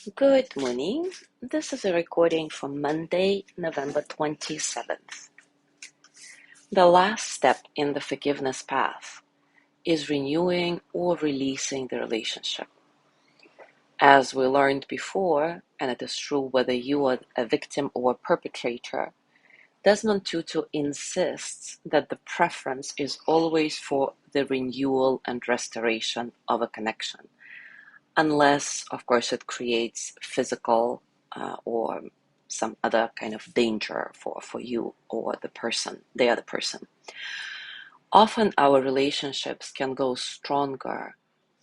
Good morning. This is a recording from Monday, November 27th. The last step in the forgiveness path is renewing or releasing the relationship. As we learned before, and it is true whether you are a victim or a perpetrator, Desmond Tutu insists that the preference is always for the renewal and restoration of a connection, unless, of course, it creates physical or some other kind of danger for you or the other person. Often our relationships can go stronger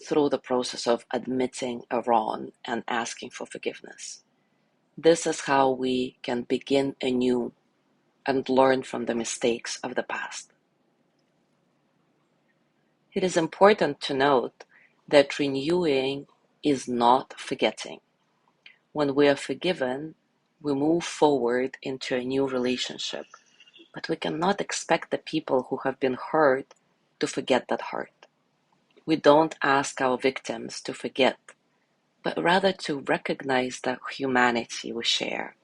through the process of admitting a wrong and asking for forgiveness. This is how we can begin anew and learn from the mistakes of the past. It is important to note that renewing is not forgetting. When we are forgiven, we move forward into a new relationship, but we cannot expect the people who have been hurt to forget that hurt. We don't ask our victims to forget, but rather to recognize the humanity we share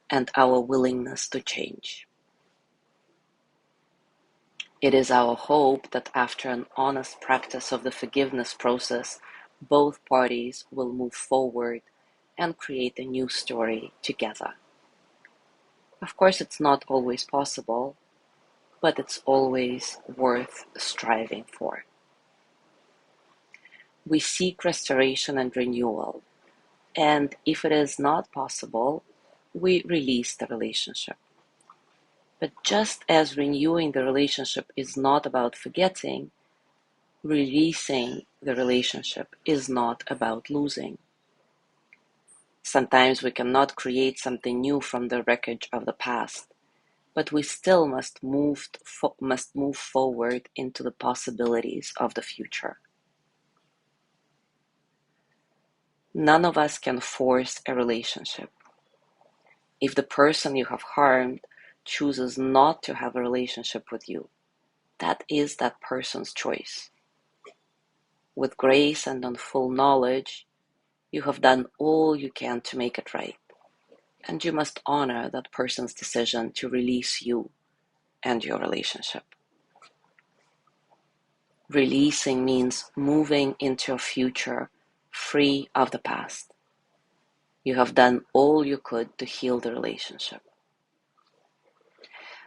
and our willingness to change. It is our hope that after an honest practice of the forgiveness process, both parties will move forward and create a new story together. Of course, it's not always possible, but it's always worth striving for. We seek restoration and renewal, and if it is not possible, we release the relationship. But just as renewing the relationship is not about forgetting, releasing the relationship is not about losing. Sometimes we cannot create something new from the wreckage of the past, but we still must move forward into the possibilities of the future. None of us can force a relationship. If the person you have harmed chooses not to have a relationship with you, that is that person's choice. With grace and on full knowledge, you have done all you can to make it right, and you must honor that person's decision to release you and your relationship. Releasing means moving into a future free of the past. You have done all you could to heal the relationship.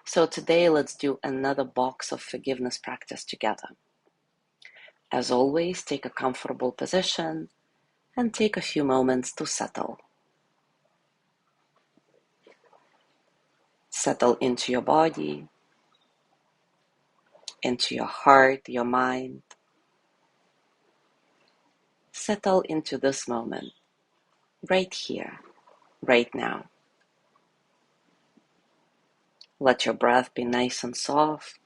So today let's do another box of forgiveness practice together. As always, take a comfortable position and take a few moments to settle. Settle into your body, into your heart, your mind. Settle into this moment, right here, right now. Let your breath be nice and soft,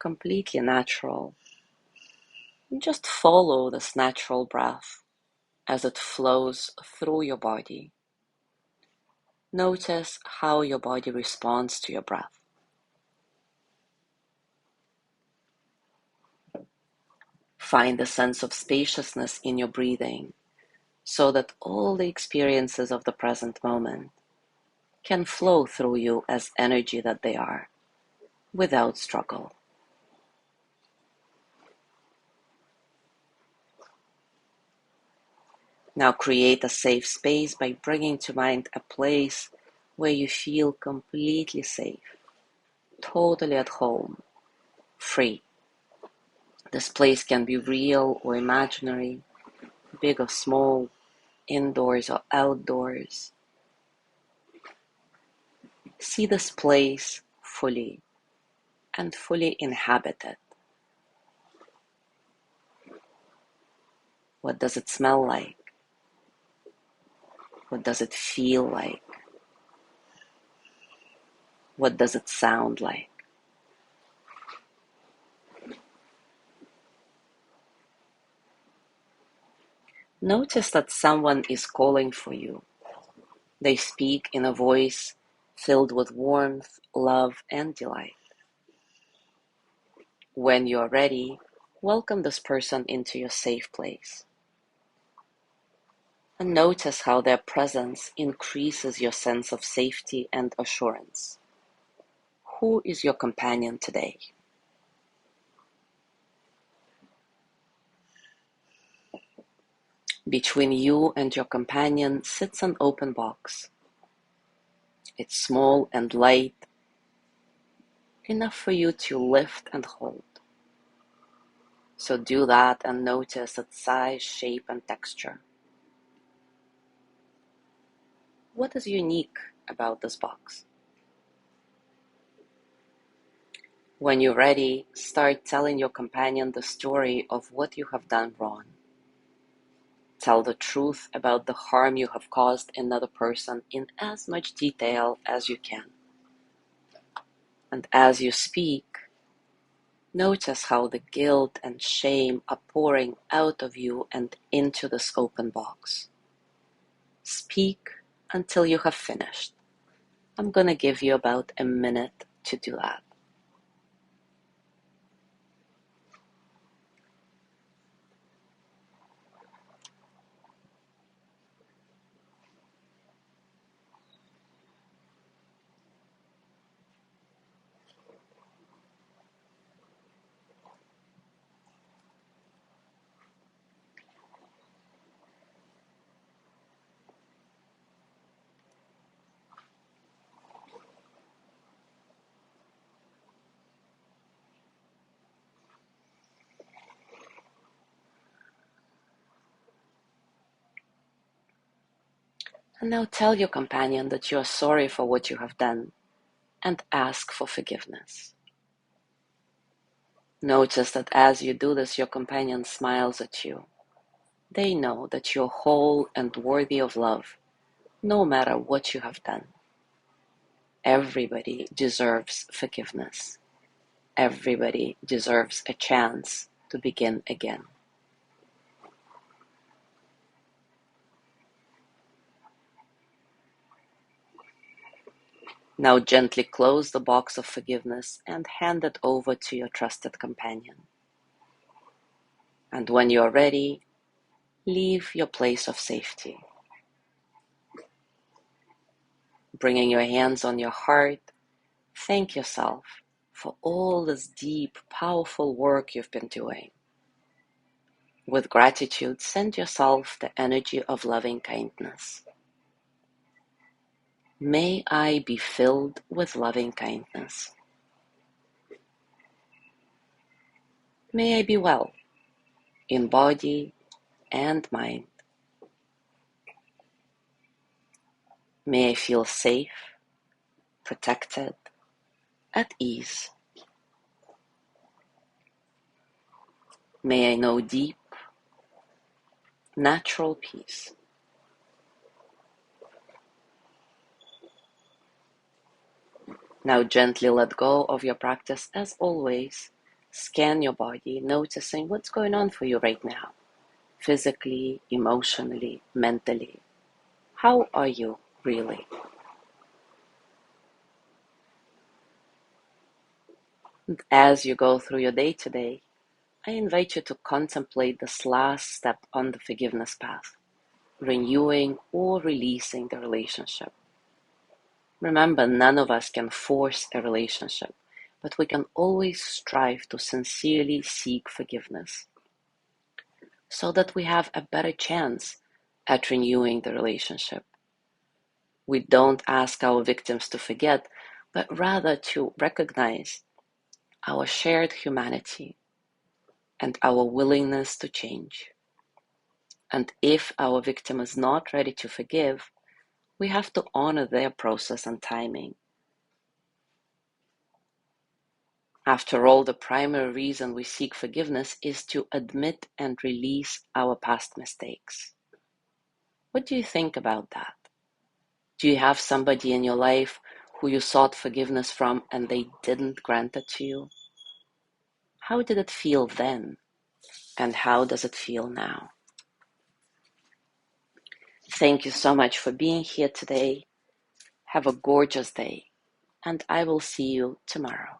completely natural. Just follow this natural breath as it flows through your body. Notice how your body responds to your breath. Find a sense of spaciousness in your breathing so that all the experiences of the present moment can flow through you as energy that they are, without struggle. Now create a safe space by bringing to mind a place where you feel completely safe, totally at home, free. This place can be real or imaginary, big or small, indoors or outdoors. See this place fully and fully inhabit it. What does it smell like? What does it feel like? What does it sound like? Notice that someone is calling for you. They speak in a voice filled with warmth, love, and delight. When you are ready, welcome this person into your safe place. and notice how their presence increases your sense of safety and assurance. Who is your companion today? Between you and your companion sits an open box. It's small and light, enough for you to lift and hold. So do that and notice its size, shape, and texture. What is unique about this box? When you're ready, start telling your companion the story of what you have done wrong. Tell the truth about the harm you have caused another person in as much detail as you can. And as you speak, notice how the guilt and shame are pouring out of you and into this open box. Speak until you have finished. I'm going to give you about a minute to do that. And now tell your companion that you are sorry for what you have done and ask for forgiveness. Notice that as you do this, your companion smiles at you. They know that you're whole and worthy of love, no matter what you have done. Everybody deserves forgiveness. Everybody deserves a chance to begin again. Now gently close the box of forgiveness and hand it over to your trusted companion. And when you are ready, leave your place of safety. Bringing your hands on your heart, thank yourself for all this deep, powerful work you've been doing. With gratitude, send yourself the energy of loving kindness. May I be filled with loving kindness. May I be well in body and mind. May I feel safe, protected, at ease. May I know deep, natural peace. Now gently let go of your practice as always. Scan your body, noticing what's going on for you right now. Physically, emotionally, mentally. How are you really? And as you go through your day today, I invite you to contemplate this last step on the forgiveness path, renewing or releasing the relationship. Remember, none of us can force a relationship, but we can always strive to sincerely seek forgiveness so that we have a better chance at renewing the relationship. We don't ask our victims to forget, but rather to recognize our shared humanity and our willingness to change. And if our victim is not ready to forgive, we have to honor their process and timing. After all, the primary reason we seek forgiveness is to admit and release our past mistakes. What do you think about that? Do you have somebody in your life who you sought forgiveness from and they didn't grant it to you? How did it feel then? And how does it feel now? Thank you so much for being here today. Have a gorgeous day, and I will see you tomorrow.